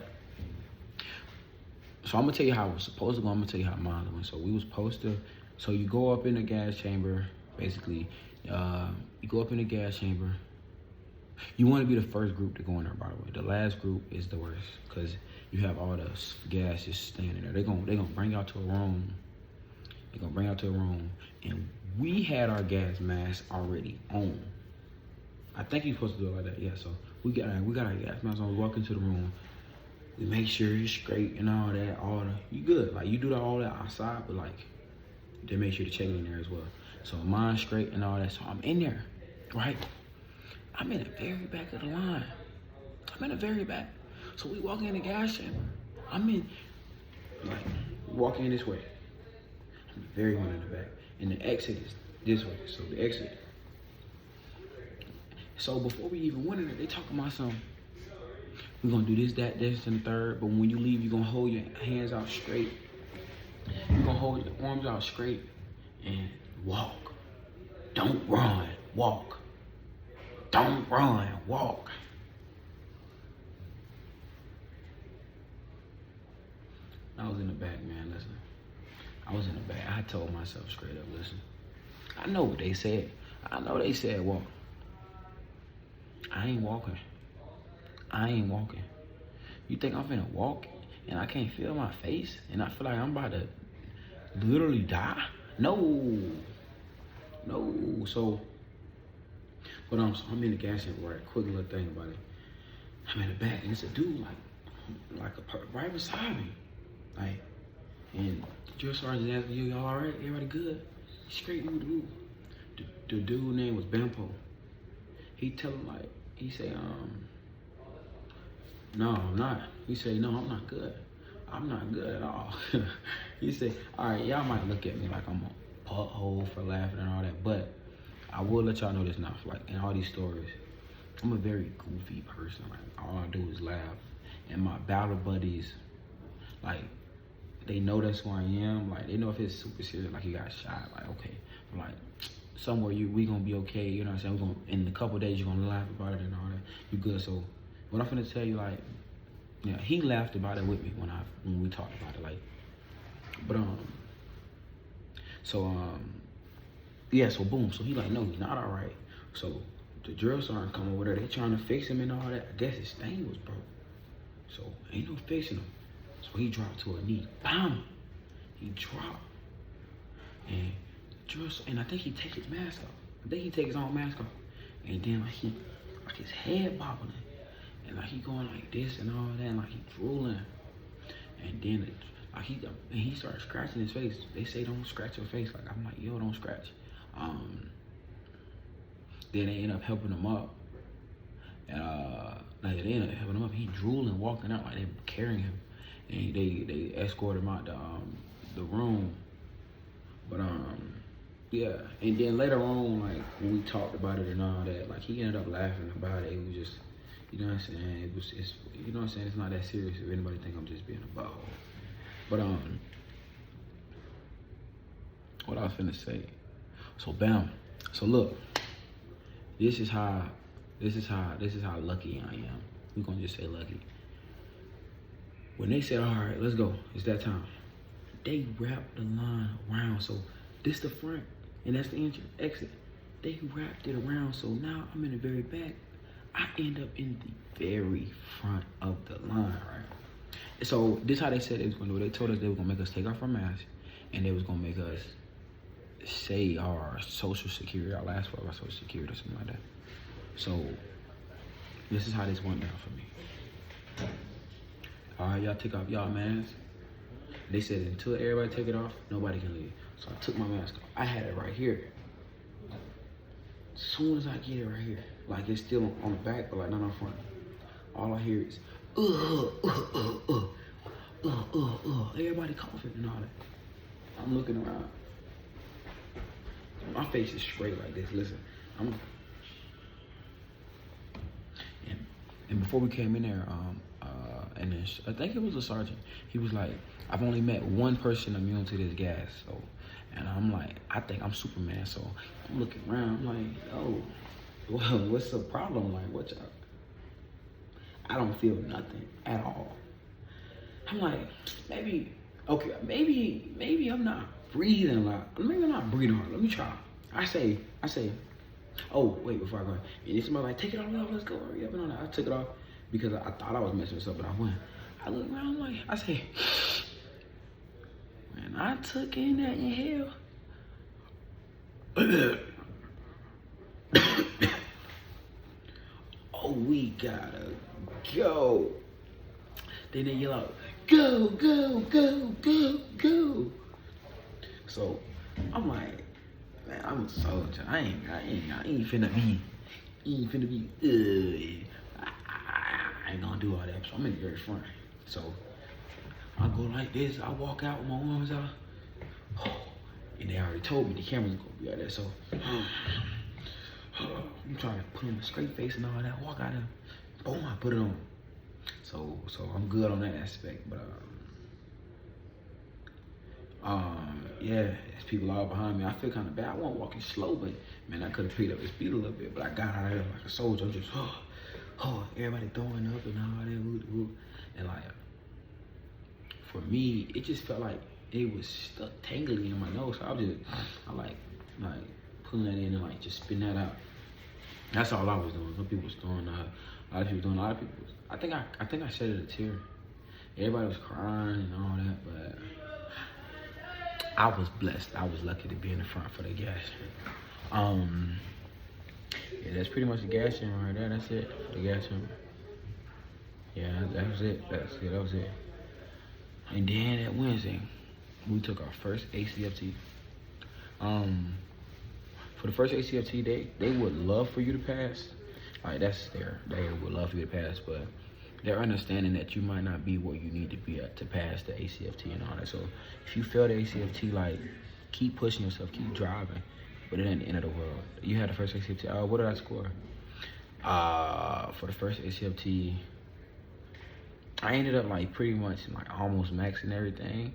so I'm gonna tell you how it was supposed to go. I'm gonna tell you how mine went. So we was supposed to. So you go up in the gas chamber. Basically, You go up in the gas chamber. You want to be the first group to go in there, by the way. The last group is the worst because you have all the gas just standing there. They're gonna bring y'all to a room. They're gonna bring y'all to a room, and we had our gas mask already on. I think you're supposed to do it like that, yeah. So we got our gas mask on. We walk into the room. We make sure you're straight and all that. You good. Like you do all that outside, but like they make sure to check it in there as well. So mine's straight and all that. So I'm in there, right? I'm in the very back of the line. I'm in the very back. So we walk in the gas chamber. I'm in, like, walking this way. I'm the very one in the back. And the exit is this way. So the exit. So before we even went in there, they talking about something. We're gonna do this, that, this, and the third. But when you leave, you're gonna hold your hands out straight. You're gonna hold your arms out straight and walk. Don't run, walk. Don't run, walk. I was in the back, man, listen. I was in the back. I told myself straight up, listen. I know what they said. I know they said walk. I ain't walking. I ain't walking. You think I'm finna walk and I can't feel my face and I feel like I'm about to literally die? No. So, but so I'm in the gas station, right? Quick little thing about it. I'm in the back and it's a dude right beside me. Like, and the drill sergeant asked me, y'all all right? Everybody good? Straight with the dude. The dude name was Bampo. He tell him like, he say, no, I'm not. He say, no, I'm not good. I'm not good at all. He said, all right, y'all might look at me like I'm a butthole for laughing and all that, but I will let y'all know this now. Like in all these stories, I'm a very goofy person. Like all I do is laugh. And my battle buddies, like, they know that's who I am. Like they know if it's super serious, like he got shot, like okay. I'm like, somewhere we gonna be okay, you know what I'm saying? In a couple of days you're gonna laugh about it and all that. You good. So what I'm finna tell you, like, yeah, he laughed about it with me when we talked about it, like, but yeah, so boom, so he like, no, he's not all right. So the drill sergeant come over there, they trying to fix him and all that. I guess his thing was broke, so ain't no fixing him. So he dropped to a knee, bam, he dropped, and I think he take his mask off. I think he take his own mask off, and then like his head bobbling, and like he going like this and all that, and like he drooling, and then he started scratching his face. They say don't scratch your face. Like I'm like, yo, don't scratch. Then they end up helping him up, and like they end up helping him up. He drooling, walking out like they carrying him, and they escorted him out the room. But yeah, and then later on, like when we talked about it and all that, like he ended up laughing about it. It was just, you know what I'm saying? It's you know what I'm saying? It's not that serious if anybody think I'm just being a butthole. But what I was finna say. So bam. So look, this is how lucky I am. We're gonna just say lucky. When they said, all right, let's go, it's that time, they wrapped the line around. So this the front, and that's the exit. They wrapped it around, so now I'm in the very back. I end up in the very front of the line, right? So this how they said they was gonna do it. They told us they were gonna make us take off our masks, and they was gonna make us say our social security, our last four of our social security or something like that. So this is how this went down for me. All right, y'all take off y'all masks. They said until everybody take it off, nobody can leave. So I took my mask off. I had it right here. As soon as I get it right here, like it's still on the back, but like not on the front. All I hear is everybody coughing and all that. I'm looking around. My face is straight like this. Listen, and before we came in there, and then I think it was a sergeant. He was like, I've only met one person immune to this gas. So, and I'm like, I think I'm Superman. So I'm looking around. I'm like, oh, well, what's the problem? Like, what y'all? I don't feel nothing at all. I'm like, maybe I'm not breathing a lot. Maybe I'm not breathing hard. Let me try. I say, Oh, wait, before I go, and somebody like, take it off, let's go, hurry up and all that. I took it off because I thought I was messing with something, but I went. I looked around like, I said, man, I took in that inhale. Oh, we gotta go. Then they yell out, go, go, go, go, go. So I'm like, man, I'm a soldier. I ain't finna be, I ain't gonna do all that. So I'm in the very front. So I go like this, I walk out with my arms out. And they already told me the camera's gonna be out there. So I'm trying to put on a straight face and all that, walk out there. Boom, I put it on. So I'm good on that aspect, but yeah, there's people all behind me. I feel kind of bad. I wasn't walking slow, but man, I could have picked up the speed a little bit. But I got out of there like a soldier. I'm just, everybody throwing up and all that, and like, for me, it just felt like it was stuck tangling in my nose. So I like pulling that in and like just spin that out. That's all I was doing. Some people was throwing up. A lot of people doing. A lot of people. I think I shedded a tear. Everybody was crying and all that, but I was blessed. I was lucky to be in the front for the gas. Yeah, that's pretty much the gas chamber right there. That's it. The gas chamber. Yeah, that was it. That was it. And then that Wednesday, we took our first ACFT. For the first ACFT, they would love for you to pass. Like they would love for you to pass, but they're understanding that you might not be where you need to be at to pass the ACFT and all that. So if you fail the ACFT, like, keep pushing yourself, keep driving, but it ain't the end of the world. You had the first ACFT. What did I score? For the first ACFT, I ended up like pretty much like almost maxing everything.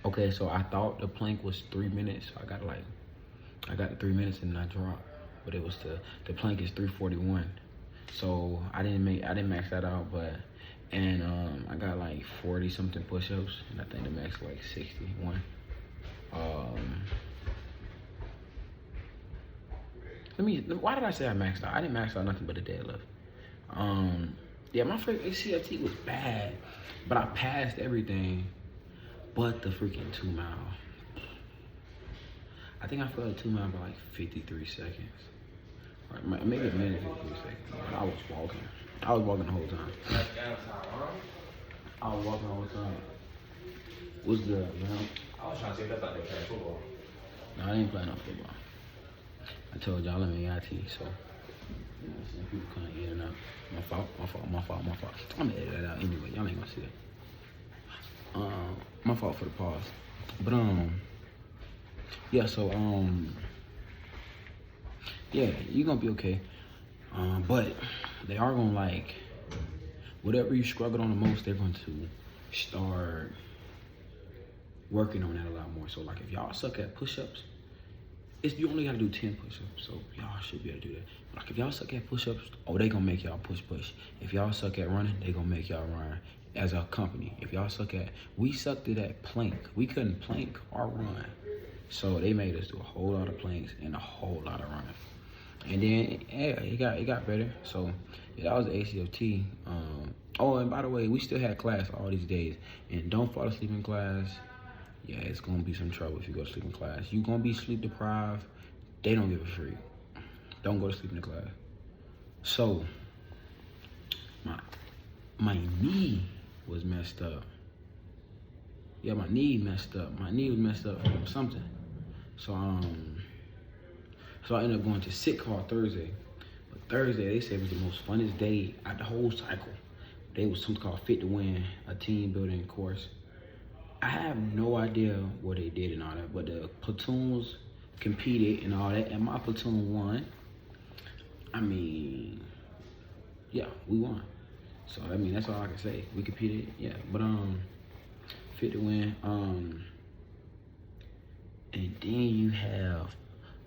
Okay, so I thought the plank was 3 minutes. So I got the 3 minutes and I dropped, but it was the plank is 3:41. So I didn't max that out, but I got like 40 something push-ups, and I think the max like 61. Why did I say I maxed out? I didn't max out nothing but the deadlift. Yeah, my first ACFT was bad, but I passed everything but the freaking 2 mile. I think I failed a 2 mile by like 53 seconds. Right, maybe a minute, 53 seconds. But I was walking. I was walking the whole time. I was walking the whole time. What's good, man? I was trying to see if that's like they playing football. No, I ain't playing no football. I told y'all I'm in IT, so you know, some people kind of in and out. My fault. I'm gonna edit that out anyway. Y'all ain't gonna see it. My fault for the pause. But yeah. So yeah, you're gonna be okay. But they are gonna, like, whatever you struggled on the most, they're going to start working on that a lot more. So like, if y'all suck at push-ups, you only gotta do 10 push-ups, so y'all should be able to do that. Like, if y'all suck at push-ups, they gonna make y'all push. If y'all suck at running, they gonna make y'all run as a company. If y'all we sucked at that plank. We couldn't plank or run. So they made us do a whole lot of planks and a whole lot of running. And then, yeah, it got better. So yeah, that was the ACFT. And by the way, we still had class all these days. And don't fall asleep in class. Yeah, it's gonna be some trouble if you go to sleep in class. You gonna be sleep deprived. They don't give a freak. Don't go to sleep in the class. So my knee was messed up. Yeah, my knee messed up. My knee was messed up from something. So I ended up going to sick call Thursday. But Thursday, they said it was the most funnest day out the whole cycle. They was something called Fit to Win, a team building course. I have no idea what they did and all that, but the platoons competed and all that, and my platoon won. I mean, yeah, we won. So I mean, that's all I can say. We competed, yeah. But Fit to Win. And then you have,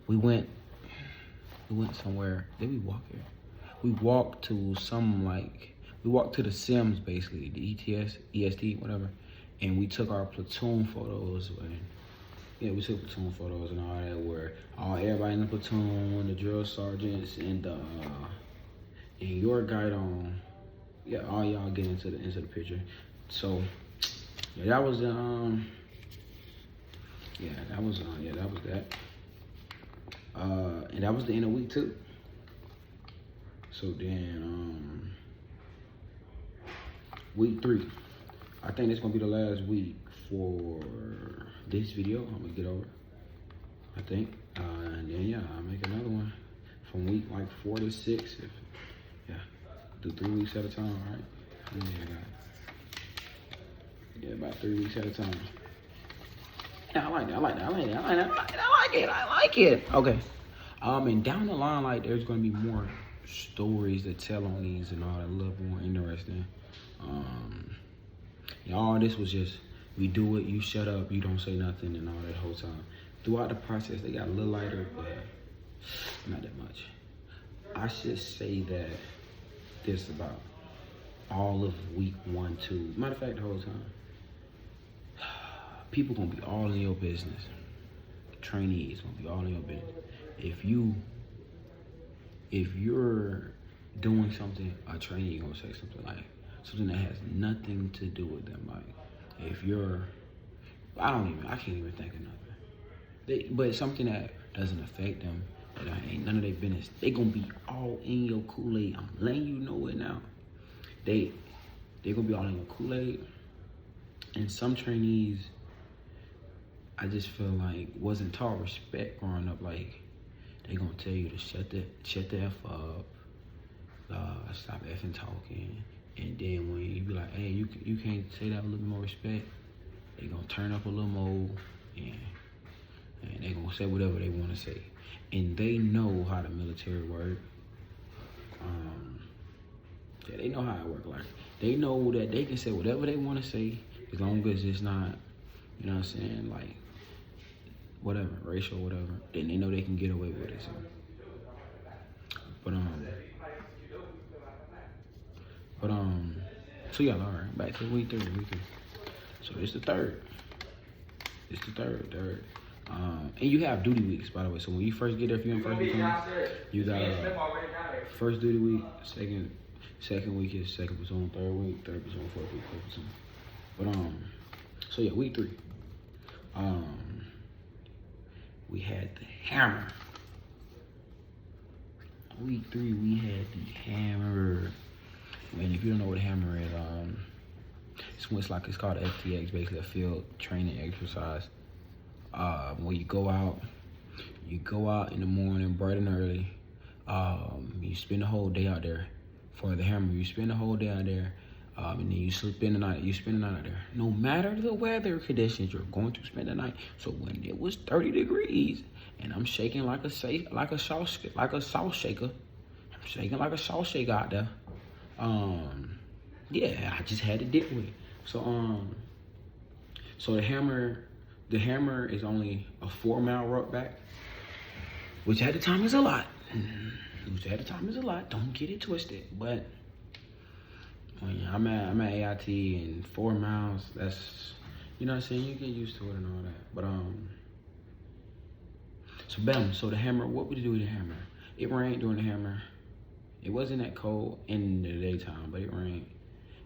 we went somewhere. Did we walk here? We walked to we walked to the Sims, basically, the ETS, EST, whatever. And we took our platoon photos, and Yeah, we took platoon photos and all that, where everybody in the platoon, the drill sergeants, and the and your guide on, yeah, all y'all get into the picture. So yeah, that was that was that. And that was the end of week 2. So then week 3. I think it's gonna be the last week for this video. I'm gonna get over, I think. And then yeah, I'll make another one from week like 4 to 6. Do 3 weeks at a time, right? Yeah, about 3 weeks at a time. Yeah, I like it. Okay. And down the line, like, there's gonna be more stories to tell on these and all that, a little more interesting. All this was just, we do it, you shut up, you don't say nothing, and all that whole time. Throughout the process, they got a little lighter, but not that much. I should say that this about all of week 1, 2. Matter of fact, the whole time. People gonna be all in your business. Trainees gonna be all in your business. If you're doing something, a trainee gonna say something like something that has nothing to do with them. Like if you're, I can't even think of nothing. But something that doesn't affect them, that ain't none of their business. They gonna be all in your Kool-Aid. I'm letting you know it now. They gonna be all in your Kool-Aid. And some trainees, I just feel like wasn't taught respect growing up. Like they gonna tell you to shut the F up, stop effing talking, and then when you be like, hey, you can't say that with a little bit more respect, they gonna turn up a little more, and they gonna say whatever they want to say, and they know how the military work. Yeah, they know how it work. Like they know that they can say whatever they want to say as long as it's not, you know what I'm saying, like whatever, racial, whatever. Then they know they can get away with it. So yeah, all right. Back to week 3. So it's the third. And you have duty weeks, by the way. So when you first get there, if you're in first platoon, you got first duty week, second week is second platoon, third week, third platoon, fourth week, fourth platoon. So yeah, week 3. We had the hammer. Week 3, we had the hammer. And if you don't know what a hammer is, it's called FTX, basically a field training exercise. When you go out in the morning, bright and early. You spend the whole day out there. For the hammer, you spend the whole day out there, and then you spend the night out there. No matter the weather conditions, you're going to spend the night. So when it was 30 degrees, and I'm shaking like a salt shaker, I'm shaking like a salt shaker out there. Yeah, I just had to deal with it. So the hammer is only a 4-mile ruck back, which at the time is a lot. Don't get it twisted. But I'm at AIT, and 4 miles, that's, you know what I'm saying, you get used to it and all that. But so the hammer, what would you do with the hammer? It rained during the hammer. It wasn't that cold in the daytime, but it rained.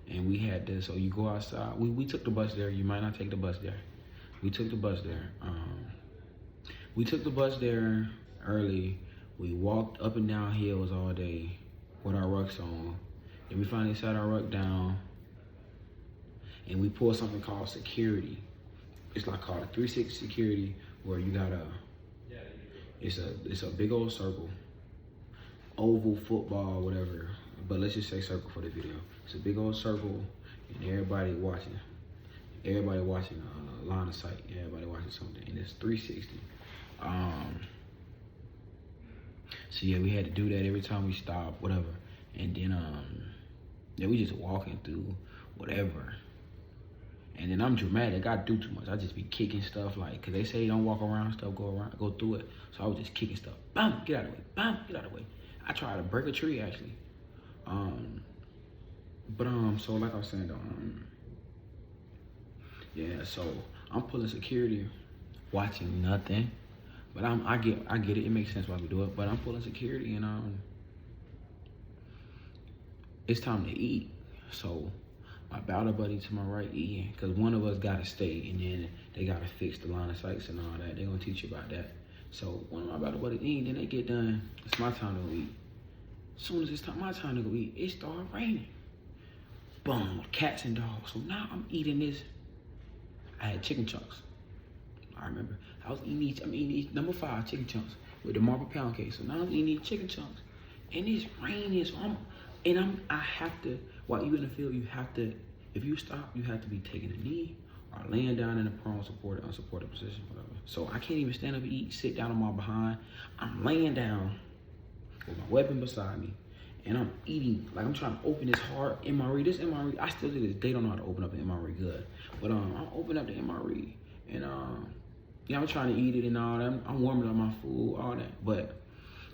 And we had this, so you go outside. We took the bus there. You might not take the bus there. We took the bus there. We took the bus there early. We walked up and down hills all day with our rucks on. Then we finally sat our ruck down, and we pulled something called security. It's like called a 360 security, where you got it's a big old circle, oval, football, whatever. But let's just say circle for the video. It's a big old circle, and everybody watching line of sight. Everybody watching something, and it's 360. So yeah, we had to do that every time we stopped, whatever. And then yeah, we just walking through whatever. And then I'm dramatic. I do too much. I just be kicking stuff, like, cause they say don't walk around stuff, go through it. So I was just kicking stuff. Bam, get out of the way. Bam, get out of the way. I tried to break a tree actually. So like I was saying though, yeah. So I'm pulling security watching nothing. But I get it. It makes sense why we do it. But I'm pulling security, and it's time to eat. So my battle buddy to my right eating, because one of us gotta stay, and then they gotta fix the line of sights and all that. They're gonna teach you about that. So one of my battle buddies eating, then they get done. It's my time to go eat. As soon as it's my time to go eat, it started raining. Boom, cats and dogs. So now I'm eating this. I had chicken chunks. I remember I'm eating these number 5 chicken chunks with the marble pound cake. So now I'm eating these chicken chunks, and it's raining. So I have to. While you in the field, you have to. If you stop, you have to be taking a knee or laying down in a prone, supported, unsupported position, whatever. So I can't even stand up and eat, sit down on my behind. I'm laying down with my weapon beside me, and I'm eating like I'm trying to open this hard MRE. This MRE, I still to this day don't know how to open up an MRE good, but I'm opening up the MRE, and yeah, I'm trying to eat it and all that. I'm warming up my food, all that, but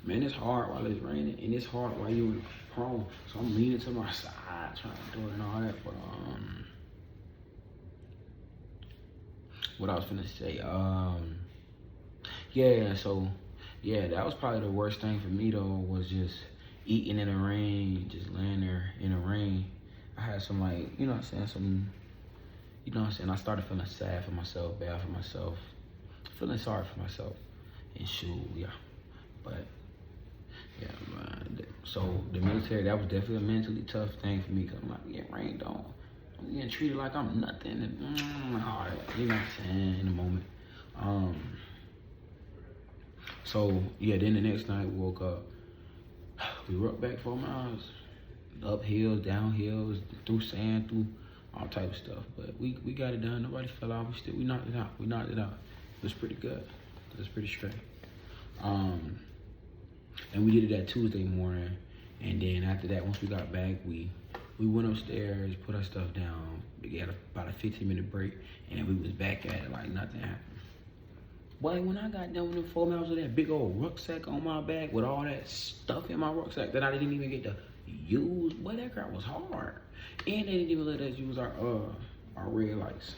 man, it's hard while it's raining, and it's hard while you're in prone. So I'm leaning to my side, trying to do it and all that. But what I was finna say, yeah. So yeah, that was probably the worst thing for me though, was just eating in the rain, just laying there in the rain. I had some like, you know what I'm saying, I started feeling sad for myself, bad for myself, feeling sorry for myself, and shoot, yeah. But yeah, man. So the military, that was definitely a mentally tough thing for me, because I'm like, getting rained on. I'm getting treated like I'm nothing, and all that, you know what I'm saying, in the moment. So yeah, then the next night we woke up. We rode back 4 miles, up hills, down hills, through sand, through all type of stuff. But we got it done. Nobody fell off. We knocked it out. It was pretty good. It was pretty straight. And we did it that Tuesday morning. And then after that, once we got back, we went upstairs, put our stuff down. We had about a 15-minute break, and we was back at it like nothing happened. Boy, when I got done with them 4 miles with that big old rucksack on my back with all that stuff in my rucksack that I didn't even get to use, boy, that crap was hard. And they didn't even let us use our red lights.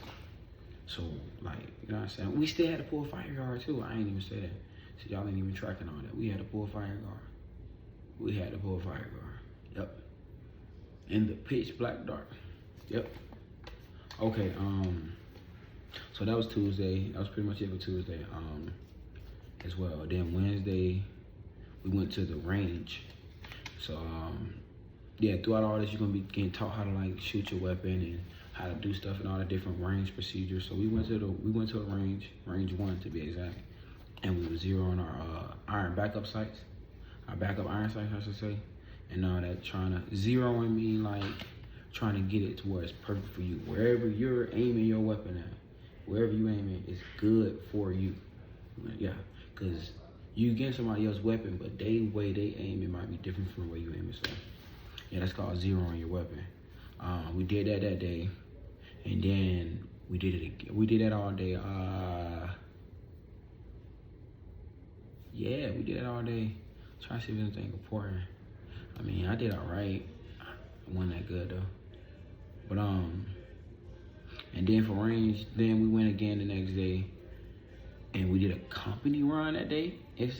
So, like, you know what I'm saying? We still had to pull a fire guard too. I ain't even say that. So y'all ain't even tracking all that. We had to pull a fire guard. Yep. In the pitch black dark. Yep. Okay, so that was Tuesday. That was pretty much it for Tuesday, as well. Then Wednesday, we went to the range. So, yeah, throughout all this, you're gonna be getting taught how to like shoot your weapon and how to do stuff and all the different range procedures. So we went to a range 1 to be exact, and we were zeroing our iron backup sights, our backup iron sights, I should say, and all that. Trying to zeroing mean like trying to get it to where it's perfect for you. Wherever you're aiming your weapon at, wherever you aim it, it's good for you. Yeah, because you get somebody else's weapon, but the way they aim it might be different from the way you aim it. So yeah, that's called zeroing your weapon. We did that day, and then we did it again. We did that all day. Yeah, we did it all day. Trying to see if there's anything important. I mean, I did all right. It wasn't that good though. But and then for range, then we went again the next day, and we did a company run that day, and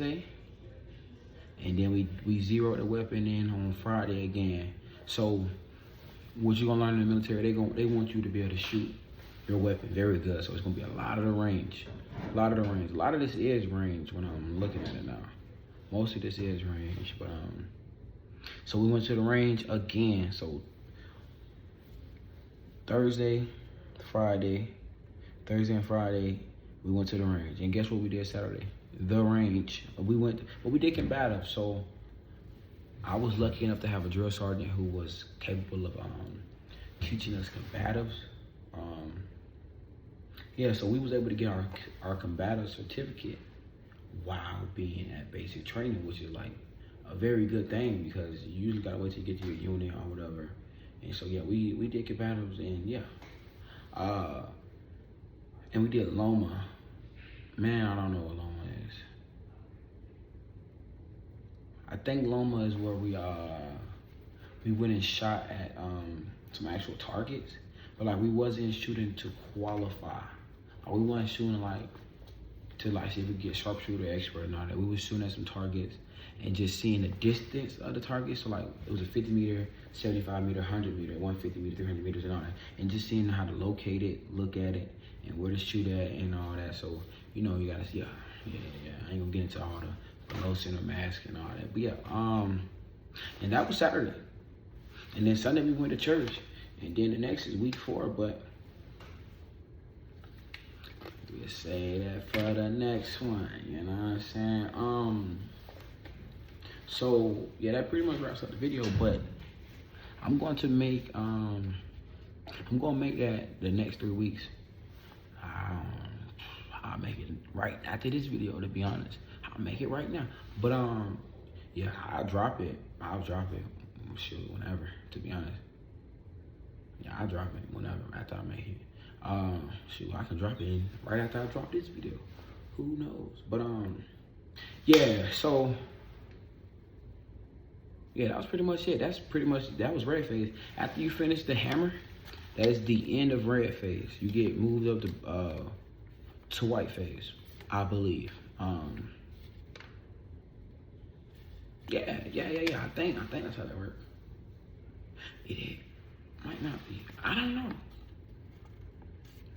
then we zeroed the weapon in on Friday again. So what you're gonna learn in the military, they want you to be able to shoot your weapon very good. So it's gonna be a lot of the range, a lot of this is range when I'm looking at it now. Most of this is range, but so we went to the range again. So Thursday and Friday, we went to the range. And guess what we did Saturday? The range. We did combative. So I was lucky enough to have a drill sergeant who was capable of teaching us combatives. Yeah, so we was able to get our combative certificate while being at basic training, which is like a very good thing, because you usually gotta wait till you get to your unit or whatever. And so yeah, we did combatives, and yeah. And we did Loma. Man, I don't know what Loma is. I think Loma is where we went and shot at some actual targets, but like we wasn't shooting to qualify. We wasn't shooting like to like see if we could get sharpshooter expert and all that. We was shooting at some targets and just seeing the distance of the target. So like it was a 50 meter, 75 meter, 100 meter, 150 meter, 300 meters and all that. And just seeing how to locate it, look at it, and where to shoot at and all that. So, you know, you gotta see, yeah. I ain't gonna get into all the below center mask and all that. But yeah, and that was Saturday. And then Sunday we went to church. And then the next is week 4, but we'll say that for the next one, you know what I'm saying? So yeah, that pretty much wraps up the video, but I'm going to make that the next 3 weeks. I'll make it right after this video, to be honest. I'll make it right now. But yeah, I'll drop it. Shoot, whenever, to be honest. Yeah, I'll drop it whenever after I make it. Shoot, I can drop it right after I drop this video. Who knows? But yeah, so yeah, that was pretty much it. That was red phase. After you finish the hammer, that is the end of red phase. You get moved up to white phase, I believe. Yeah. I think that's how that works. It might not be. I don't know.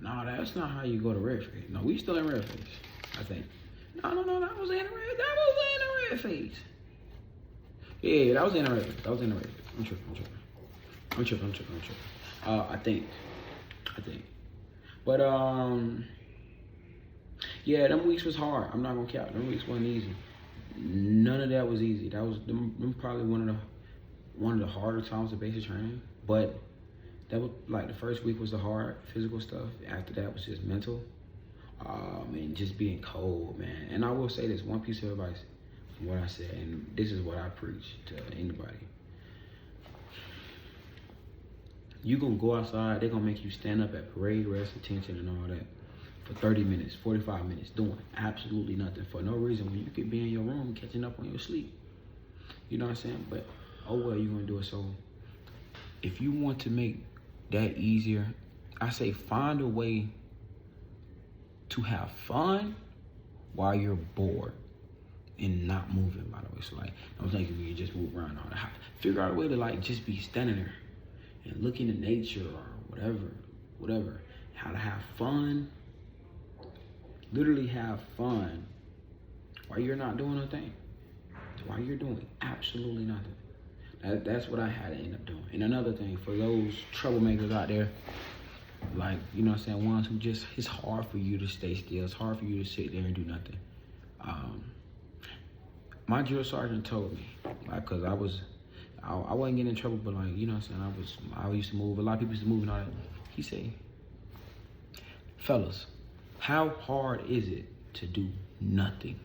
No, that's not how you go to red phase. No, we still in red phase, I think. No, that was in the red phase. Yeah, that was in the red phase. I'm tripping. I think. But yeah, them weeks was hard. I'm not gonna count. Them weeks wasn't easy. None of that was easy. That was them probably one of the harder times of basic training. But that was like the first week was the hard physical stuff. After that was just mental. And just being cold, man. And I will say this, one piece of advice from what I said, and this is what I preach to anybody. You gonna go outside, they're gonna make you stand up at parade, rest, attention, and all that for 30 minutes, 45 minutes, doing absolutely nothing for no reason when you could be in your room catching up on your sleep. You know what I'm saying? But oh well, you're gonna do it. So if you want to make that easier, I say find a way to have fun while you're bored and not moving, by the way. So like, I'm thinking you just move around all that. Figure out a way to like just be standing there and looking at nature or whatever. How to have fun, literally have fun while you're not doing a thing. While you're doing absolutely nothing. That's what I had to end up doing. And another thing, for those troublemakers out there, like, you know what I'm saying, ones who just, it's hard for you to stay still. It's hard for you to sit there and do nothing. My drill sergeant told me, like, cause I wasn't getting in trouble, but like, you know what I'm saying, I used to move, a lot of people used to move and all that. He said, fellas, how hard is it to do nothing?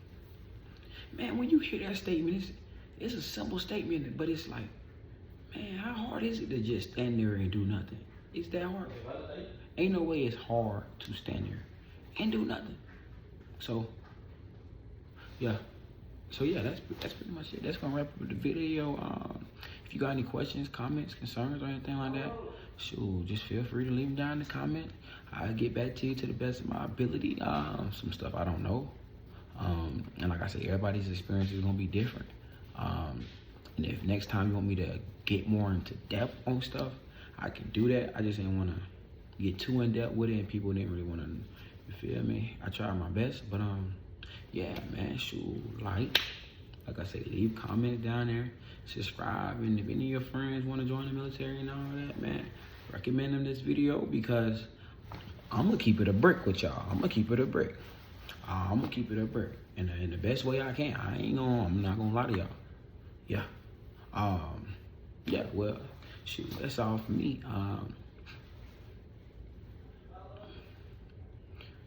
Man, when you hear that statement, it's a simple statement, but it's like, man, how hard is it to just stand there and do nothing? It's that hard. Ain't no way it's hard to stand there and do nothing. So, yeah. That's pretty much it. That's gonna wrap up the video. If you got any questions, comments, concerns, or anything like that, shoot, just feel free to leave them down in the comment. I'll get back to you to the best of my ability. Some stuff I don't know. And like I said, everybody's experience is gonna be different. And if next time you want me to get more into depth on stuff, I can do that. I just didn't want to get too in depth with it, and people didn't really want to. You feel me? I tried my best, but yeah, man. Shoot, like I say, leave comments down there, subscribe, and if any of your friends want to join the military and all that, man, recommend them this video because I'm gonna keep it a brick with y'all. I'm gonna keep it a brick. In the best way I can. I'm not gonna lie to y'all. Yeah. Yeah, well, shoot, that's all for me.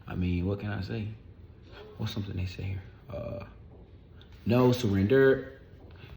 I mean, what can I say? What's something they say here? No surrender.